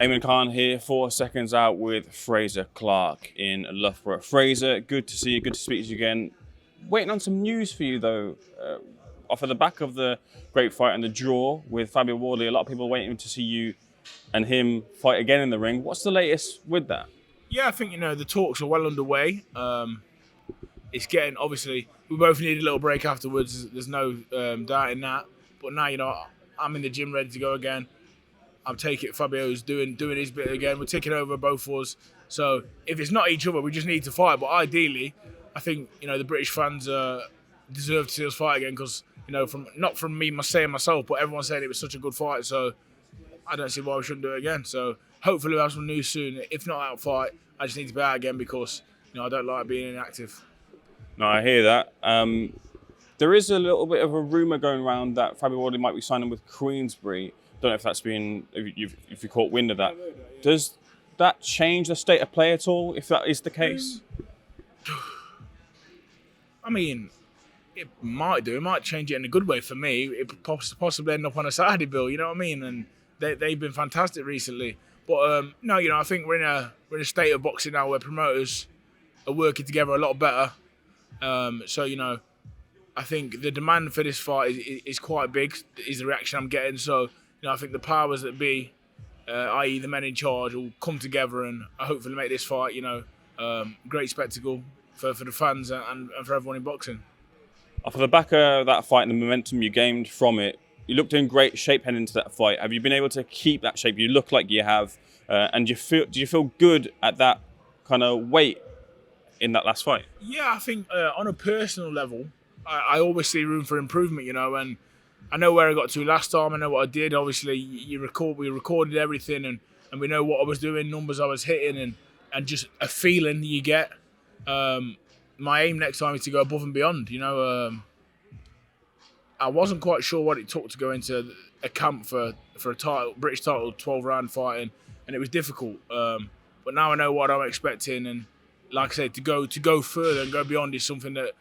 Eamon Khan here for Seconds Out with Frazer Clarke in Loughborough. Frazer, good to see you, good to speak to you again. Waiting on some news for you though. Off of the back of the great fight and the draw with Fabio Wardley, a lot of people waiting to see you and him fight again in the ring. What's the latest with that? Yeah, I think, the talks are well underway. It's getting, obviously, we both need a little break afterwards. There's no doubt in that. But now, I'm in the gym ready to go again. I'm taking it. Fabio's doing his bit again. We're taking over both of us. So if it's not each other, we just need to fight. But ideally, I think the British fans deserve to see us fight again because not from me saying myself, but everyone saying it was such a good fight. So I don't see why we shouldn't do it again. So hopefully we'll have some news soon. If not out fight, I just need to be out again because I don't like being inactive. No, I hear that. There is a little bit of a rumour going around that Fabio Wardley might be signing with Queensbury. Don't know if that's been, if you caught wind of that. Does that change the state of play at all, if that is the case? I mean, it might do. It might change it in a good way for me. It possibly end up on a Saturday bill, you know what I mean? And they've been fantastic recently. But no, I think we're in a state of boxing now where promoters are working together a lot better. So I think the demand for this fight is quite big. Is the reaction I'm getting. So I think the powers that be, i.e. the men in charge, will come together and hopefully make this fight, great spectacle for the fans and for everyone in boxing. Off of the back of that fight and the momentum you gained from it, you looked in great shape heading into that fight. Have you been able to keep that shape? You look like you have, and do you feel good at that kind of weight in that last fight? Yeah, I think on a personal level, I always see room for improvement, and I know where I got to last time. I know what I did. Obviously, we recorded everything, and we know what I was doing, numbers I was hitting, and just a feeling that you get. My aim next time is to go above and beyond. I wasn't quite sure what it took to go into a camp for a title, British title, 12-round fighting, and it was difficult. But now I know what I'm expecting, and like I said, to go further and go beyond is something that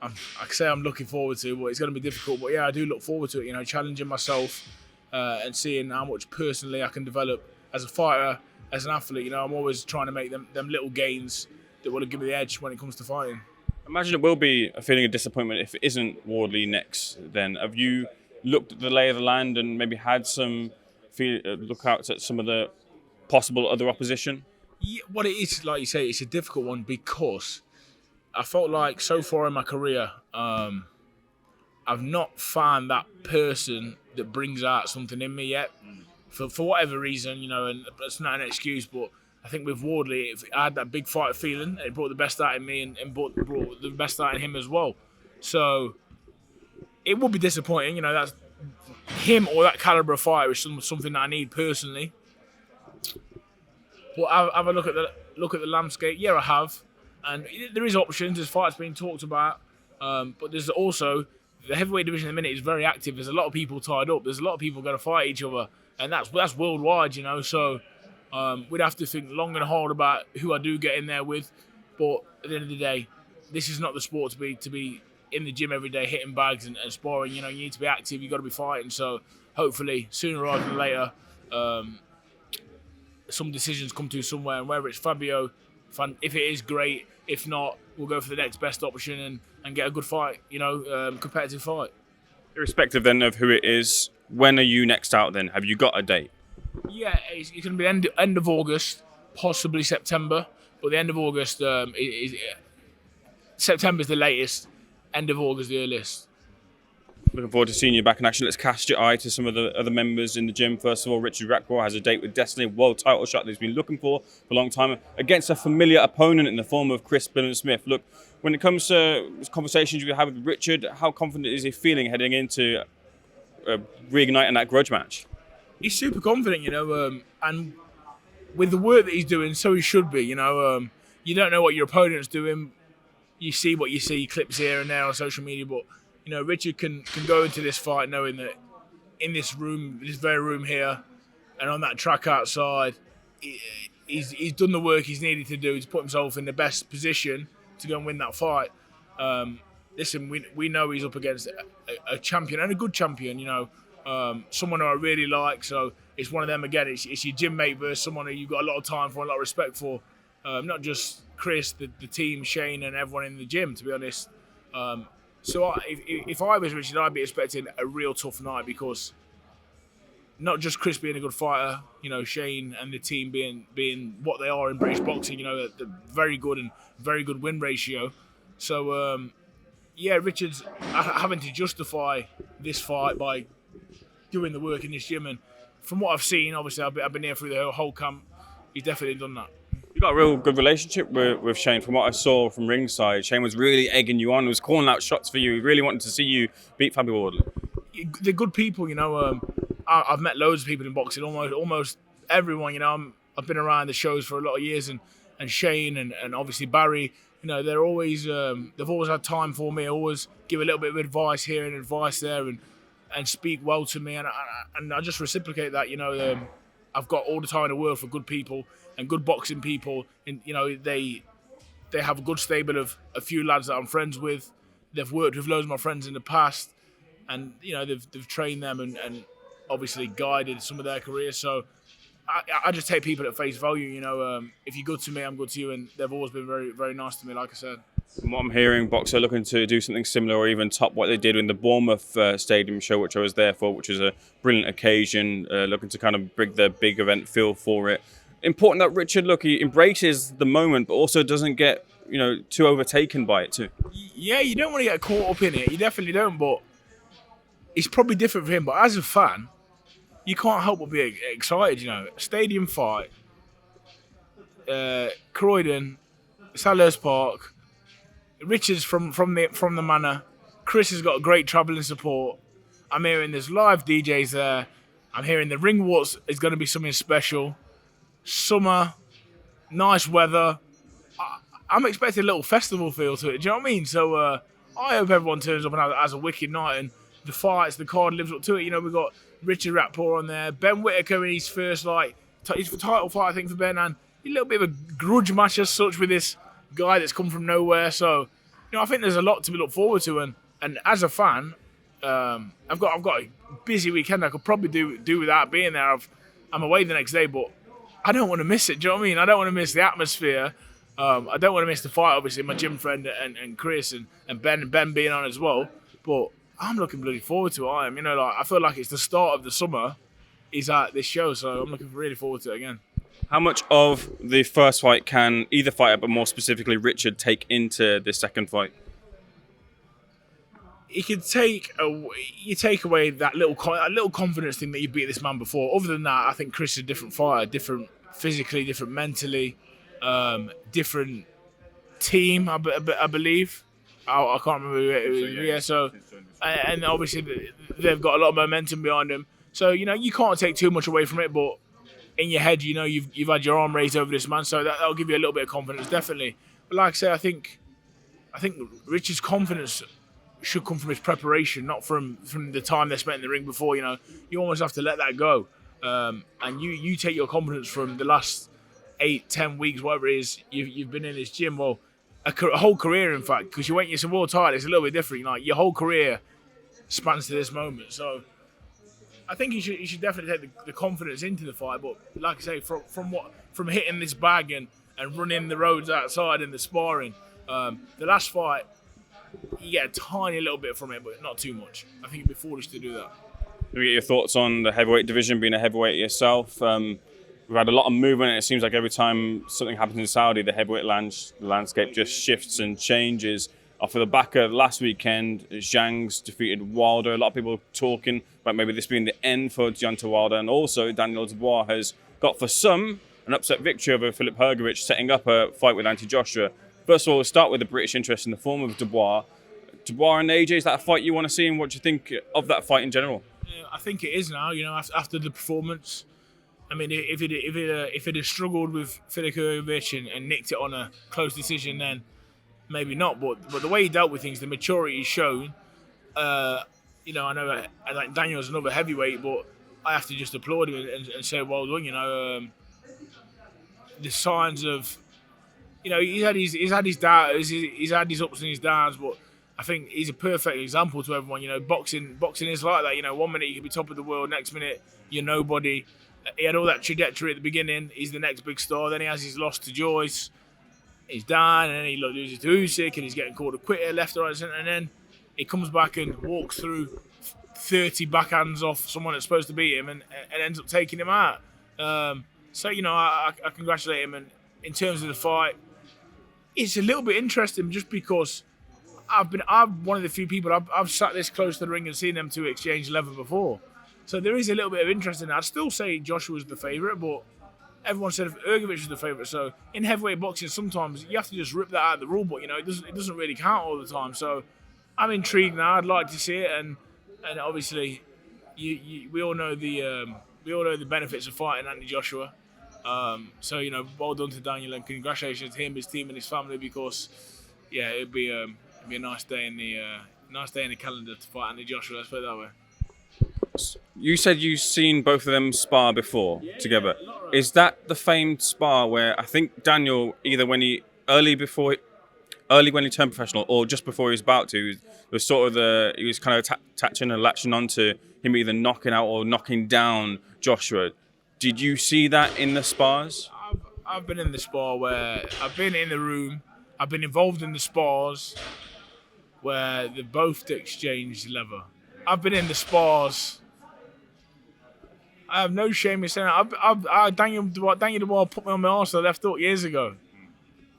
I'm looking forward to. But it's going to be difficult. But yeah, I do look forward to it. Challenging myself and seeing how much personally I can develop as a fighter, as an athlete. I'm always trying to make them little gains that will give me the edge when it comes to fighting. Imagine it will be a feeling of disappointment if it isn't Wardley next. Then have you looked at the lay of the land and maybe had some look out at some of the possible other opposition? Yeah, what it is, like you say, it's a difficult one because I felt like so far in my career, I've not found that person that brings out something in me yet. For whatever reason, and it's not an excuse, but I think with Wardley, I had that big fight feeling. It brought the best out in me and brought the best out in him as well. So it would be disappointing, that's him or that caliber of fighter is something that I need personally. But have a look at the landscape. Yeah, I have, and there is options. There's fights being talked about, but there's also the heavyweight division at the minute is very active. There's a lot of people tied up. There's a lot of people going to fight each other, and that's worldwide, So we'd have to think long and hard about who I do get in there with. But at the end of the day, this is not the sport to be in the gym every day hitting bags and sparring. You need to be active. You got to be fighting. So hopefully sooner rather than later, some decisions come to somewhere, and whether it's Fabio, if it is great. If not, we'll go for the next best option and get a good fight. Competitive fight. Irrespective then of who it is, when are you next out? Then have you got a date? Yeah, it's going to be end of August, possibly September. But the end of August September's the latest. End of August the earliest. Looking forward to seeing you back in action. Let's cast your eye to some of the other members in the gym. First of all, Riakporhe has a date with Destiny, world title shot that he's been looking for a long time, against a familiar opponent in the form of Chris Smith. Look, when it comes to conversations you have with Richard, how confident is he feeling heading into reigniting that grudge match? He's super confident, and with the work that he's doing, so he should be. You don't know what your opponent's doing. You see what you see, clips here and there on social media, but Richard can go into this fight knowing that in this very room here, and on that track outside, he's done the work he's needed to do to put himself in the best position to go and win that fight. Listen, we know he's up against a champion and a good champion. Someone who I really like. So it's one of them again. It's your gym mate versus someone who you've got a lot of time for, a lot of respect for. Not just Chris, the team, Shane, and everyone in the gym, to be honest. So if I was Richard, I'd be expecting a real tough night, because not just Chris being a good fighter, Shane and the team being what they are in British boxing, the very good win ratio. So Richard's having to justify this fight by doing the work in this gym, and from what I've seen, obviously I've been here through the whole camp, he's definitely done that. You got a real good relationship with Shane. From what I saw from ringside, Shane was really egging you on, was calling out shots for you. He really wanted to see you beat Fabio Wardley. They're good people, I've met loads of people in boxing, almost everyone. I've been around the shows for a lot of years, and Shane and obviously Barry. They're always they've always had time for me. Always give a little bit of advice here and advice there, and speak well to me, and I just reciprocate that. I've got all the time in the world for good people and good boxing people, and they have a good stable of a few lads that I'm friends with. They've worked with loads of my friends in the past, and they've trained them and obviously guided some of their careers. So I just take people at face value. If you're good to me, I'm good to you, and they've always been very, very nice to me, like I said. From what I'm hearing, Boxer looking to do something similar or even top what they did in the Bournemouth Stadium show, which I was there for, which was a brilliant occasion, looking to kind of bring the big event feel for it. Important that Richard, he embraces the moment, but also doesn't get, too overtaken by it too. Yeah, you don't want to get caught up in it. You definitely don't, but it's probably different for him. But as a fan, you can't help but be excited, Stadium fight, Croydon, Selhurst Park, Richard's from the manor. Chris has got great travelling support. I'm hearing there's live DJs there. I'm hearing the ring waltz is going to be something special. Summer, nice weather. I'm expecting a little festival feel to it. Do you know what I mean? So I hope everyone turns up and has a wicked night, and the fights, the card lives up to it. We've got Richard Riakporhe on there, Ben Whittaker in his first his title fight, I think, for Ben, and a little bit of a grudge match as such with this guy that's come from nowhere. So I think there's a lot to look forward to, and as a fan, I've got a busy weekend. I could probably do without being there. I'm away the next day, but I don't want to miss it. Do you know what I mean? I don't want to miss the atmosphere. I don't want to miss the fight, obviously, my gym friend and Chris and Ben being on as well. But I'm looking bloody forward to it. I feel like it's the start of the summer is at this show, so I'm looking really forward to it again. How much of the first fight can either fighter, but more specifically Richard, take into the second fight? You take away that little confidence thing that you beat this man before. Other than that, I think Chris is a different fighter, different physically, different mentally, different team. I believe. I can't remember who it was. Yeah, so and obviously they've got a lot of momentum behind them. So you can't take too much away from it, but in your head, you've had your arm raised over this man, so that'll give you a little bit of confidence, definitely. But like I say, I think Richard's confidence should come from his preparation, not from the time they spent in the ring before. You almost have to let that go, and you take your confidence from the last 8-10 weeks, whatever it is you've been in this gym. Well, a whole career, in fact, because you went your world title. It's a little bit different. Your whole career spans to this moment, so I think you should definitely take the confidence into the fight. But like I say, from hitting this bag and running the roads outside in the sparring, the last fight, you get a tiny little bit from it, but not too much. I think it'd be foolish to do that. Can we get your thoughts on the heavyweight division, being a heavyweight yourself? We've had a lot of movement, and it seems like every time something happens in Saudi, the heavyweight landscape just shifts and changes. Off of the back of last weekend, Zhang's defeated Wilder. A lot of people talking about maybe this being the end for Deontay Wilder, and also Daniel Dubois has got, for some, an upset victory over Filip Hrgovic, setting up a fight with Anthony Joshua. First of all, we'll start with the British interest in the form of Dubois. Dubois and AJ, is that a fight you want to see, and what do you think of that fight in general? Yeah, I think it is now. After the performance. I mean, if it had struggled with Filip Hrgovic and nicked it on a close decision, then maybe not. But the way he dealt with things, the maturity he's shown. I know Daniel's another heavyweight, but I have to just applaud him and say well done. The signs of, he's had his doubts, he's had his ups and his downs, but I think he's a perfect example to everyone. Boxing is like that. 1 minute you can be top of the world, next minute you're nobody. he had all that trajectory at the beginning. He's the next big star. Then he has his loss to Joyce. He's down, and then he loses to Usyk, and he's getting called a quitter left, right, and centre. And then he comes back and walks through 30 backhands off someone that's supposed to beat him, and ends up taking him out. So I congratulate him. And in terms of the fight, it's a little bit interesting just because I'm one of the few people I've sat this close to the ring and seen them two exchange leather before. So there is a little bit of interest in that. I'd still say Joshua's the favourite, but everyone said Usyk was the favourite. So in heavyweight boxing, sometimes you have to just rip that out of the rule book. It doesn't really count all the time. So I'm intrigued now. I'd like to see it, and obviously, we all know the benefits of fighting Anthony Joshua. So well done to Daniel, and congratulations to him, his team, and his family, because it'd be a nice day in the calendar to fight Anthony Joshua. Let's put it that way. You said you've seen both of them spar before together. Is that the famed spar where I think Daniel, either when he early when he turned professional or just before he was about to, was sort of he was kind of attaching and latching onto him either knocking out or knocking down Joshua. Did you see that in the spars? I've been in the spar where I've been in the room. I've been involved in the spars where they both exchanged leather. I've been in the spars. I have no shame in saying that. Daniel Dubois put me on my arse on the left hook years ago.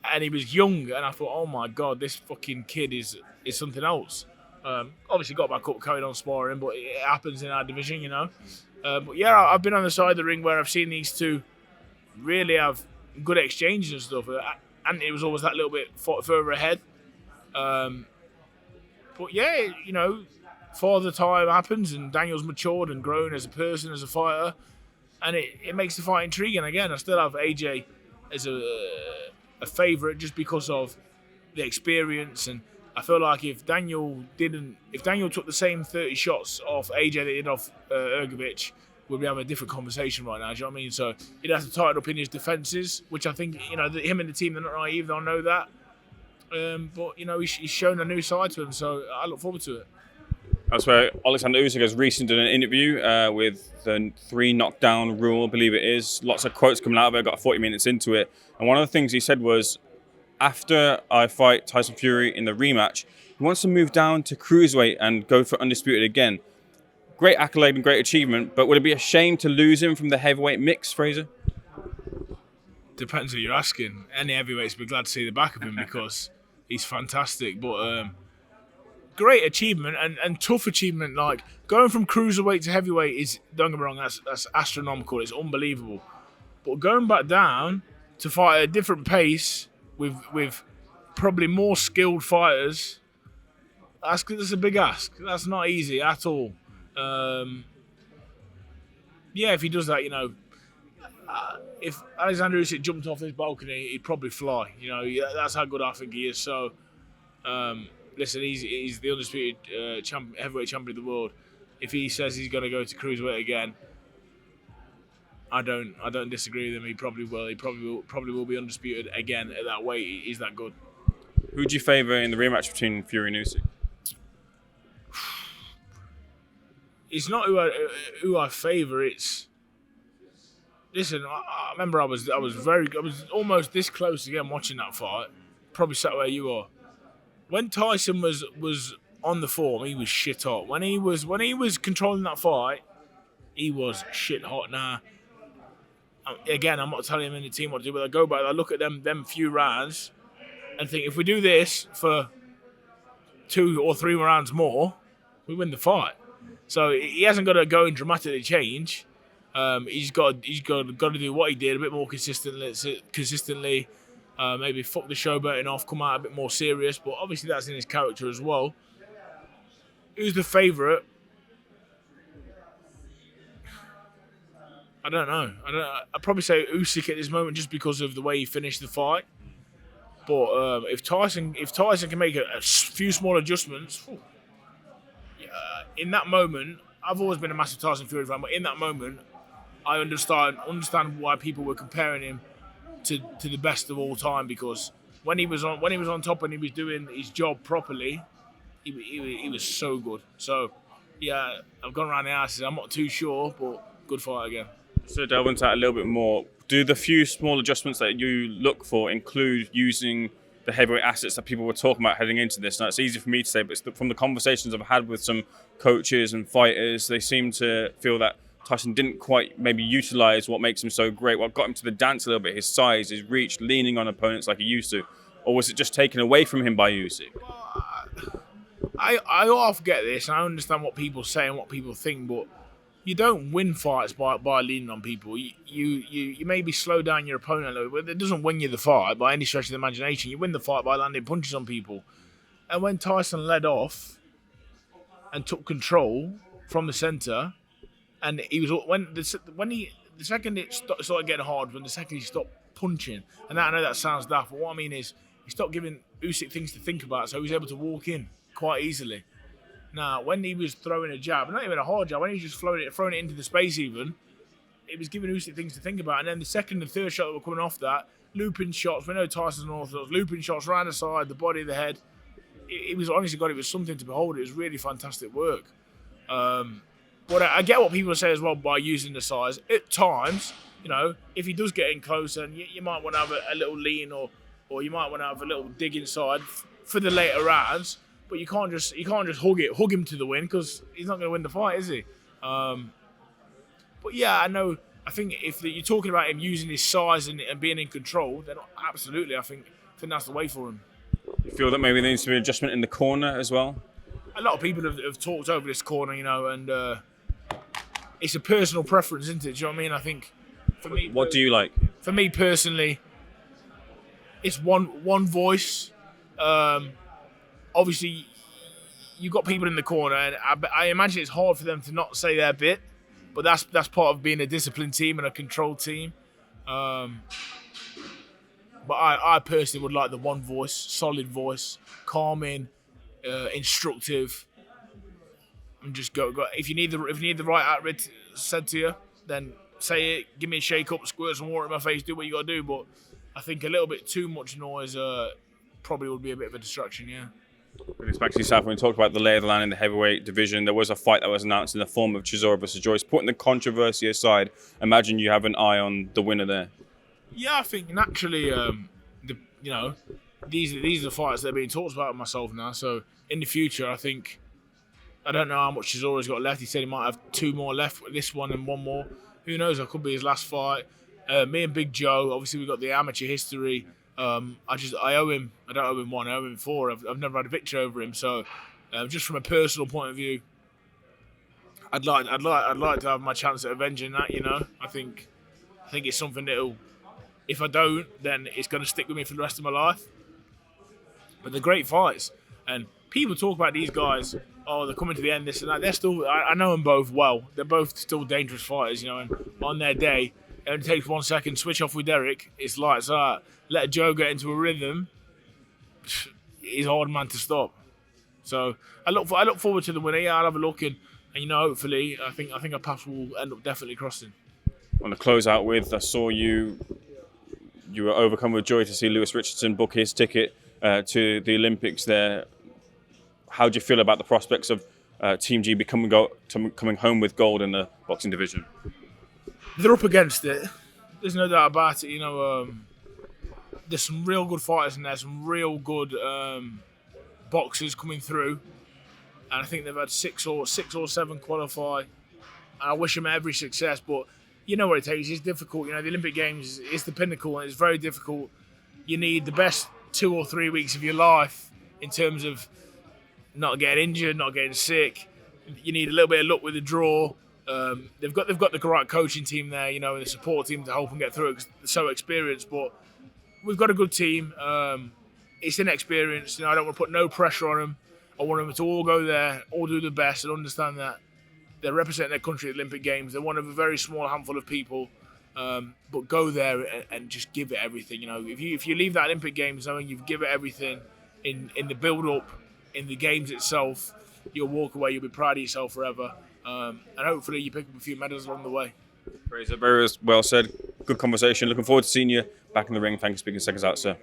And he was young, and I thought, oh my God, this fucking kid is something else. Obviously got back up, carried on sparring, but it happens in our division, But yeah, I've been on the side of the ring where I've seen these two really have good exchanges and stuff. And it was always that little bit further ahead. But yeah, Father time happens, and Daniel's matured and grown as a person, as a fighter, and it makes the fight intriguing. Again, I still have AJ as a favourite just because of the experience, and I feel like if Daniel took the same 30 shots off AJ that he did off Usyk, we'd be having a different conversation right now. Do you know what I mean? So he'd have to tighten up in his defences, which I think him and the team, they're not naive, they'll know that. But he's shown a new side to him, so I look forward to it. That's where Oleksandr Usyk has recently done an interview with the 3 knockdown rule, I believe it is. Lots of quotes coming out of it, got 40 minutes into it. And one of the things he said was, after I fight Tyson Fury in the rematch, he wants to move down to cruiserweight and go for undisputed again. Great accolade and great achievement, but would it be a shame to lose him from the heavyweight mix, Frazer? Depends who you're asking. Any heavyweights would be glad to see the back of him because he's fantastic. But great achievement and tough achievement. Like going from cruiserweight to heavyweight is, don't get me wrong, that's astronomical. It's unbelievable. But going back down to fight at a different pace with probably more skilled fighters, that's a big ask. That's not easy at all. If he does that, if Oleksandr Usyk jumped off this balcony, he'd probably fly. That's how good I think he is. So. Listen, he's the undisputed heavyweight champion of the world. If he says he's going to go to cruiserweight again, I don't disagree with him. He probably will. He probably will be undisputed again at that weight. He's that good. Who do you favour in the rematch between Fury and Usyk? It's not who I favour. It's listen. I remember I was almost this close again watching that fight. Probably sat where you are. When Tyson was on the form, he was shit hot. When he was controlling that fight, he was shit hot. Now, again, I'm not telling him and the team what to do, but I go back, I look at them few rounds, and think if we do this for 2 or 3 rounds more, we win the fight. So he hasn't got to go and dramatically change. He's got to do what he did a bit more consistently. Maybe fuck the showboating off, come out a bit more serious, but obviously that's in his character as well. Who's the favourite? I don't know. I'd probably say Usyk at this moment just because of the way he finished the fight. But if Tyson can make a few small adjustments, in that moment, I've always been a massive Tyson Fury fan, but in that moment, I understand why people were comparing him to the best of all time, because when he was on top and he was doing his job properly, he was so good. So yeah, I've gone around the houses. I'm not too sure, but good fight again. So delve into that a little bit more. Do the few small adjustments that you look for include using the heavyweight assets that people were talking about heading into this? Now, it's easy for me to say, but from the conversations I've had with some coaches and fighters, they seem to feel that Tyson didn't quite maybe utilize what makes him so great, what got him to the dance a little bit, his size, his reach, leaning on opponents like he used to. Or was it just taken away from him by Usyk? I often get this, and I understand what people say and what people think, but you don't win fights by leaning on people. You maybe slow down your opponent a little bit, but it doesn't win you the fight by any stretch of the imagination. You win the fight by landing punches on people. And when Tyson led off and took control from the centre, and he was the second it started getting hard, when the second he stopped punching, and I know that sounds daft, but what I mean is he stopped giving Usyk things to think about, so he was able to walk in quite easily. Now, when he was throwing a jab, not even a hard jab, when he was just throwing it into the space even, it was giving Usyk things to think about. And then the second and third shot that were coming off that, looping shots, we know Tyson's an orthodox, looping shots around the side, the body, the head. It was, honestly, God, it was something to behold. It was really fantastic work. But I get what people say as well by using the size. At times, if he does get in close, and you might want to have a little lean or you might want to have a little dig inside for the later rounds. But you can't just hug him to the win, because he's not going to win the fight, is he? But yeah, I think if you're talking about him using his size and being in control, then absolutely, I think that's the way for him. You feel that maybe there needs to be an adjustment in the corner as well? A lot of people have talked over this corner, and it's a personal preference, isn't it? Do you know what I mean? I think for me, what do you like? For me personally, it's one voice. Obviously, you've got people in the corner, and I imagine it's hard for them to not say their bit, but that's part of being a disciplined team and a controlled team. But I personally would like the one voice, solid voice, calming, instructive, and just go. If you need the right outfit said to you, then say it. Give me a shake up, squirt some water in my face, do what you got to do. But I think a little bit too much noise probably would be a bit of a distraction. Yeah. Bringing us back to yourself, when we talked about the lay of the land in the heavyweight division, there was a fight that was announced in the form of Chisora versus Joyce. Putting the controversy aside, imagine you have an eye on the winner there. Yeah, I think naturally, these are the fights that are being talked about with myself now. So in the future, I don't know how much Chisora's got left. He said he might have 2 more left with this one and 1 more. Who knows? That could be his last fight. Me and Big Joe, obviously we've got the amateur history. I owe him. I don't owe him 1. I owe him 4. I've never had a victory over him. So, just from a personal point of view, I'd like to have my chance at avenging that. I think it's something that'll. If I don't, then it's going to stick with me for the rest of my life. But they're great fights, and people talk about these guys. Oh, they're coming to the end. This and that. They're still. I know them both well. They're both still dangerous fighters. And on their day, it only takes 1 second. Switch off with Derek. It's lights out. Let Joe get into a rhythm. He's a hard man to stop. So I look forward to the winner. Yeah, I'll have a look and hopefully I think our paths will end up definitely crossing. On the closeout with, I saw you were overcome with joy to see Lewis Richardson book his ticket to the Olympics there. How do you feel about the prospects of Team G coming home with gold in the boxing division? They're up against it. There's no doubt about it. There's some real good fighters in there, some real good boxers coming through, and I think they've had 6 or 7 qualify. And I wish them every success, but you know what it takes. It's difficult. The Olympic Games is the pinnacle, and it's very difficult. You need the best 2 or 3 weeks of your life in terms of not getting injured, not getting sick. You need a little bit of luck with the draw. They've got the right coaching team there, and the support team to help them get through it because they're so experienced, but we've got a good team. It's inexperienced. I don't want to put no pressure on them. I want them to all go there, all do the best, and understand that they're representing their country at the Olympic Games. They're one of a very small handful of people, but go there and just give it everything. If you leave that Olympic Games knowing you've given it everything in the build-up, in the games itself, you'll walk away. You'll be proud of yourself forever, and hopefully you pick up a few medals along the way. Frazer, very well said. Good conversation. Looking forward to seeing you back in the ring. Thanks for speaking SecondsOut, sir.